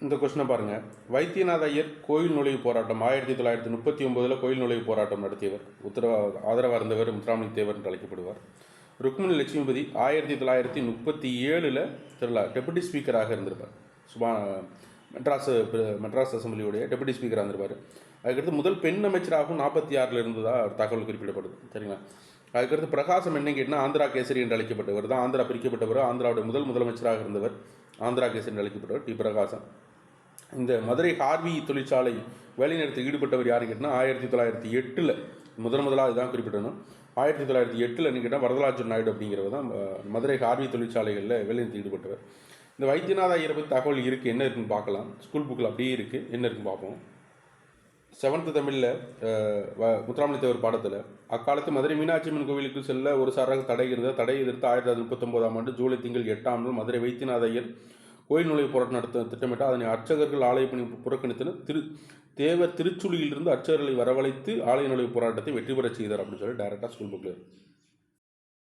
இந்த கொஸ்டினை பாருங்கள். வைத்தியநாத ஐயர் கோயில் நுழைவு போராட்டம் 1939 கோயில் நுழைவு போராட்டம் நடத்தியவர். ஆதரவாக இருந்தவர் முத்துராமலிங்க தேவர் என்று அழைக்கப்படுவார். ருக்மிணி லட்சுமிபதி 1937 டெபுட்டி ஸ்பீக்கராக இருந்திருப்பார். மெட்ராஸ் அசம்பிளியுடைய டெபுட்டி ஸ்பீக்கராக இருந்திருப்பார். அதுக்கடுத்து முதல் பெண் அமைச்சராகவும் 46 இருந்ததாக தகவல் குறிப்பிடப்படுது. சரிங்களா? அதுக்கடுத்து பிரகாசம் என்ன கேட்டால் ஆந்திரா கேசரி என்று அழைக்கப்பட்டவர் தான். ஆந்திரா பிரிக்கப்பட்டவர், ஆந்திராவுடைய முதலமைச்சராக இருந்தவர் ஆந்திரா கேசரி என்று அழைக்கப்பட்டவர் டி பிரகாசம். இந்த மதுரை ஹார்வி தொழிற்சாலை வேலைநிறுத்தத்தில் ஈடுபட்டவர் யார் கேட்டால் 1908 முதலாக இதுதான் குறிப்பிடணும். 1908 என்ன கேட்டால் வரதராஜன் நாயுடு அப்படிங்கிறவர் தான் மதுரை ஹார்வி தொழிற்சாலைகளில் வேலைநிறுத்தத்தில் ஈடுபட்டவர். இந்த வைத்தியநாத ஐயரை பற்றி தகவல் இருக்குது, என்ன இருக்குன்னு பார்க்கலாம். ஸ்கூல் புக்கில் அப்படியே இருக்குது, என்ன இருக்குன்னு பார்ப்போம். 7th தமிழில் முத்துராமலிங்க தேவர் பாடத்தில் அக்காலத்து மதுரை மீனாட்சி அம்மன் கோவிலுக்கு செல்ல ஒரு சாராக தடை இருந்தது. தடை எதிர்த்து 1939 ஜூலை திங்கள் 8 மதுரை வைத்தியநாத ஐயர் கோயில் நுழைவு போராட்டம் நடத்த திட்டமிட்டால் அதனை அர்ச்சகர்கள் ஆலய பணி புறக்கணித்தனர். தேவர் திருச்சுழியிலிருந்து அர்ச்சகர்களை வரவழைத்து ஆலய நுழைவு போராட்டத்தை வெற்றி பெற செய்தார் அப்படின்னு சொல்லி டைரெக்டாக ஸ்கூல் புக்கில்